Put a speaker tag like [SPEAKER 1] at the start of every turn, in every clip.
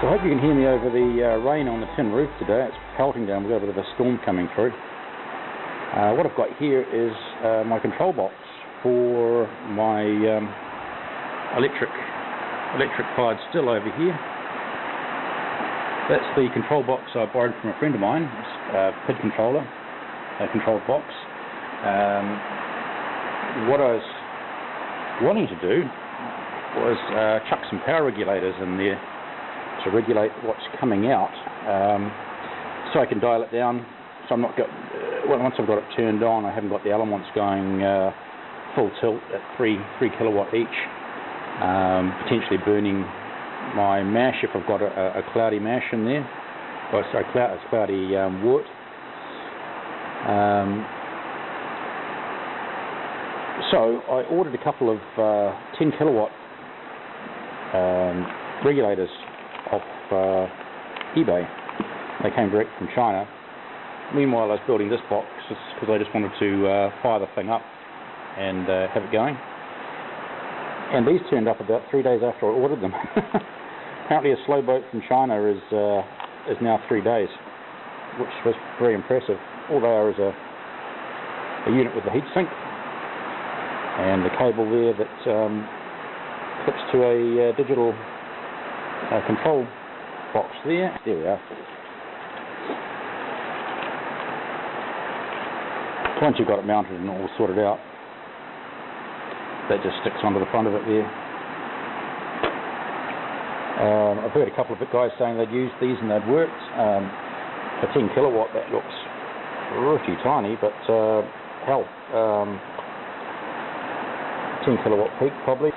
[SPEAKER 1] So I hope you can hear me over the rain on the tin roof today. It's pelting down. We've got a bit of a storm coming through. What I've got here is my control box for my electric fired still over here. That's the control box I borrowed from a friend of mine. It's a PID controller, a control box. What I was wanting to do was chuck some power regulators in there to regulate what's coming out, so I can dial it down. So I'm not once I've got it turned on, I haven't got the elements going full tilt at 3 kilowatt each, potentially burning my mash if I've got a cloudy mash in there, or sorry, cloudy wort. So I ordered a couple of 10 kilowatt regulators off eBay. They came direct from China. Meanwhile, I was building this box because I just wanted to fire the thing up and have it going. And these turned up about 3 days after I ordered them. Apparently, a slow boat from China is now 3 days, which was very impressive. All they are is a unit with a heatsink and the cable there that hooks to a digital control box there. There we are. Once you've got it mounted and all sorted out, that just sticks onto the front of it there. I've heard a couple of guys saying they'd used these and they'd worked. For 10 kilowatt that looks pretty tiny, but hell, 10 kilowatt peak probably.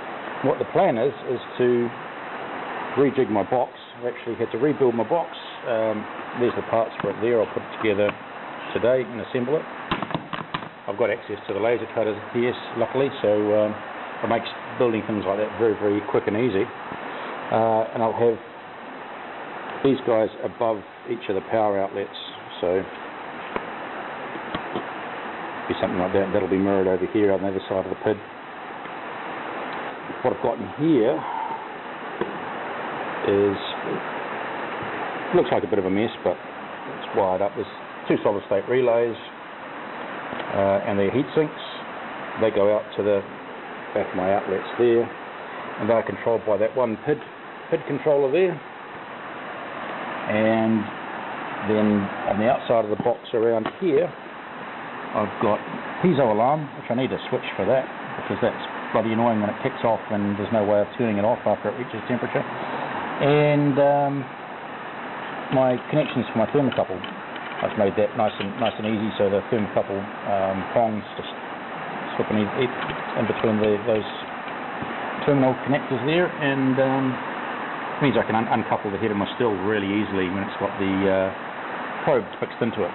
[SPEAKER 1] What the plan is to rejig my box. I've actually had to rebuild my box. There's the parts for it there. I'll put it together today and assemble it. I've got access to the laser cutters here, luckily, so it makes building things like that very, very quick and easy. And I'll have these guys above each of the power outlets, so be something like that. That'll be mirrored over here on the other side of the PID. What I've got in here looks like a bit of a mess, but it's wired up. There's 2 solid state relays and their heat sinks. They go out to the back of my outlets there, and they're controlled by that one PID controller there. And then on the outside of the box around here, I've got piezo alarm, which I need a switch for that, because that's bloody annoying when it kicks off and there's no way of turning it off after it reaches temperature. And my connections for my thermocouple, I've made that nice and easy, so the thermocouple prongs just slip in between those terminal connectors there, and means I can uncouple the head of my still really easily when it's got the probe fixed into it.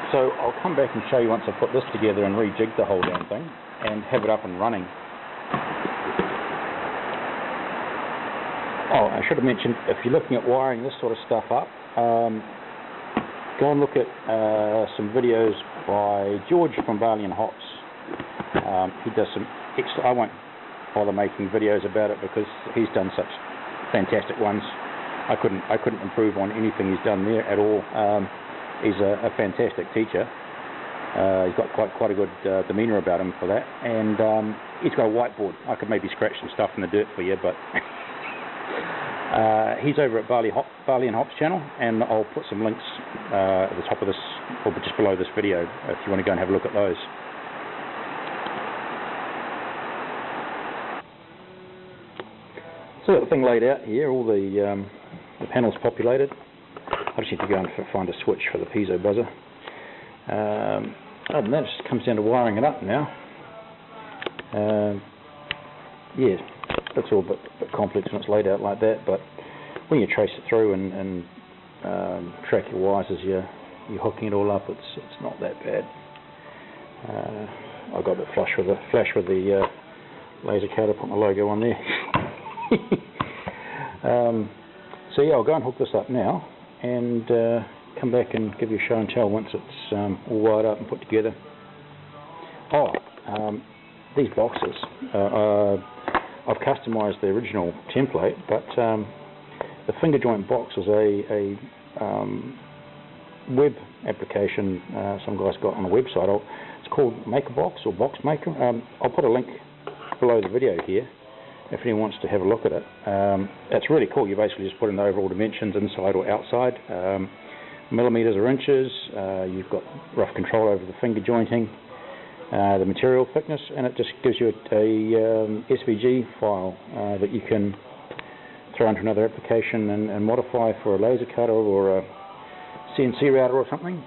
[SPEAKER 1] So I'll come back and show you once I've put this together and rejig the whole damn thing and have it up and running. Oh, I should have mentioned, if you're looking at wiring this sort of stuff up, go and look at some videos by George from Barley and Hops. He does some I won't bother making videos about it because he's done such fantastic ones. I couldn't improve on anything he's done there at all. He's a fantastic teacher. He's got quite a good demeanour about him for that, and he's got a whiteboard. I could maybe scratch some stuff in the dirt for you, but he's over at Barley and Hops channel, and I'll put some links at the top of this, or just below this video, if you want to go and have a look at those. So that thing laid out here, all the panels populated. I just need to go and find a switch for the piezo buzzer. Other than that, it just comes down to wiring it up now. Yeah, that's all a bit complex when it's laid out like that, but when you trace it through and track your wires as you're hooking it all up, it's not that bad. I got a bit flash with the laser cutter, put my logo on there. So yeah, I'll go and hook this up now and come back and give you a show and tell once it's all wired up and put together. These boxes, I've customised the original template, but the finger joint box is a web application some guys got on the website. It's called MakerBox or Box Maker. I'll put a link below the video here if anyone wants to have a look at it. It's really cool. You basically just put in the overall dimensions, inside or outside, millimetres or inches. You've got rough control over the finger jointing, the material thickness, and it just gives you a SVG file that you can throw into another application and modify for a laser cutter or a CNC router or something.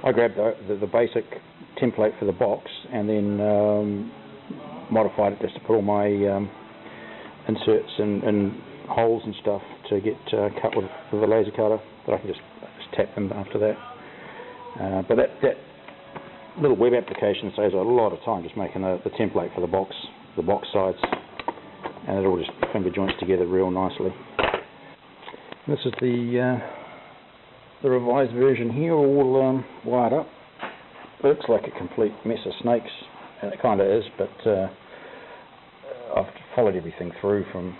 [SPEAKER 1] I grabbed the basic template for the box and then modified it just to put all my inserts and holes and stuff to get cut with a laser cutter, but I can just tap them after that. But that little web application saves a lot of time just making the template for the box sides, and it all just finger joints together real nicely. This is the revised version here, all wired up. It looks like a complete mess of snakes, and it kind of is, but I've followed everything through from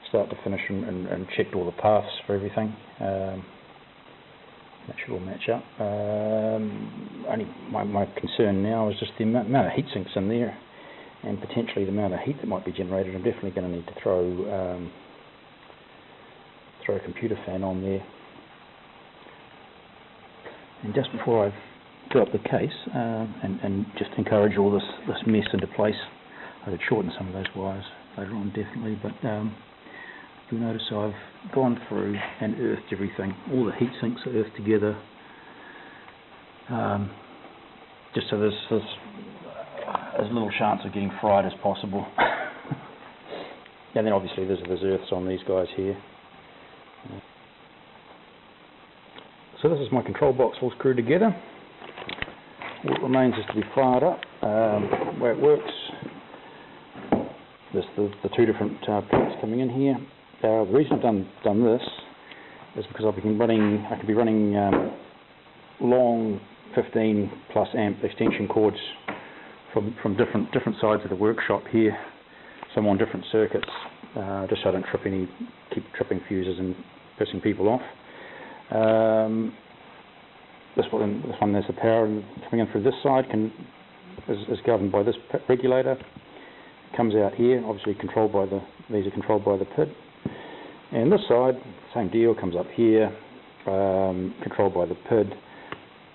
[SPEAKER 1] start to finish and checked all the paths for everything. That should all match up. Only my concern now is just the amount of heat sinks in there, and potentially the amount of heat that might be generated. I'm definitely going to need to throw a computer fan on there. And just before I fill up the case and just encourage all this mess into place, I could shorten some of those wires later on definitely, but you'll notice I've gone through and earthed everything. All the heat sinks are earthed together, just so there's as little chance of getting fried as possible. And then obviously there's earths on these guys here. So this is my control box all screwed together. What remains is to be fired up. The way it works, there's the two different pins coming in here. The reason I've done this is because I could be running long 15 plus amp extension cords from different sides of the workshop here, some on different circuits, just so I don't keep tripping fuses and pissing people off. This one, there's the power coming in through this side, is governed by this regulator. It comes out here, obviously these are controlled by the PID. And this side, same deal, comes up here, controlled by the PID.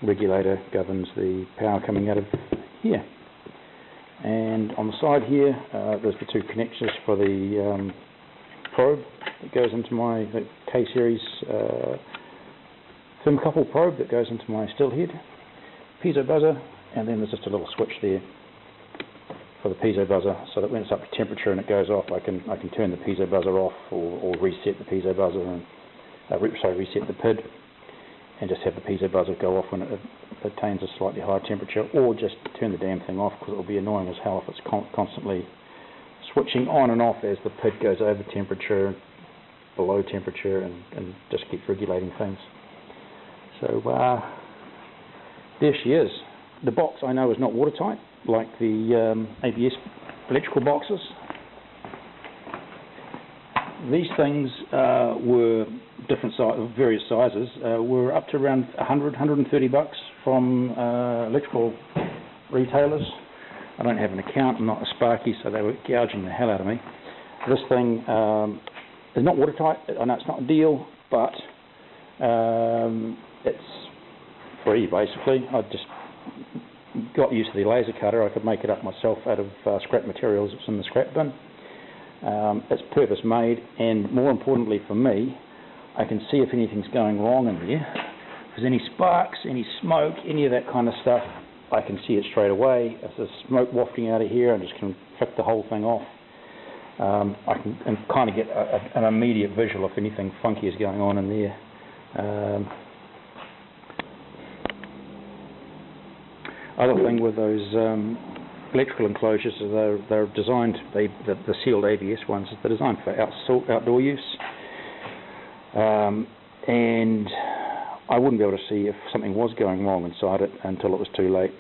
[SPEAKER 1] Regulator governs the power coming out of here. And on the side here, there's the two connectors for the probe that goes into my K-series thermocouple probe that goes into my still head, piezo buzzer, and then there's just a little switch there for the piezo buzzer, so that when it's up to temperature and it goes off, I can turn the piezo buzzer off or reset the piezo buzzer and reset the PID, and just have the piezo buzzer go off when it attains a slightly higher temperature, or just turn the damn thing off, because it will be annoying as hell if it's constantly switching on and off as the PID goes over temperature, below temperature, and just keeps regulating things. So there she is. The box I know is not watertight like the ABS electrical boxes. These things were various sizes, were up to around 100–130 bucks from electrical retailers. I don't have an account, I'm not a Sparky, so they were gouging the hell out of me. This thing is not watertight. I know it's not a deal, but it's free basically. I just got used to the laser cutter. I could make it up myself out of scrap materials that's in the scrap bin. It's purpose made, and more importantly for me, I can see if anything's going wrong in there. If there's any sparks, any smoke, any of that kind of stuff, I can see it straight away. If there's smoke wafting out of here, I just can flick the whole thing off. I can kind of get an immediate visual if anything funky is going on in there. Other thing with those electrical enclosures, they're designed, the sealed ABS ones, they're designed for outdoor use. And I wouldn't be able to see if something was going wrong inside it until it was too late.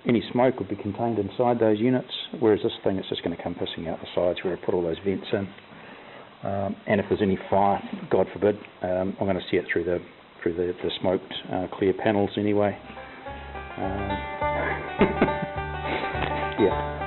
[SPEAKER 1] Any smoke would be contained inside those units, whereas this thing is just going to come pissing out the sides where I put all those vents in. And if there's any fire, God forbid, I'm going to see it through the smoked clear panels anyway. Yeah.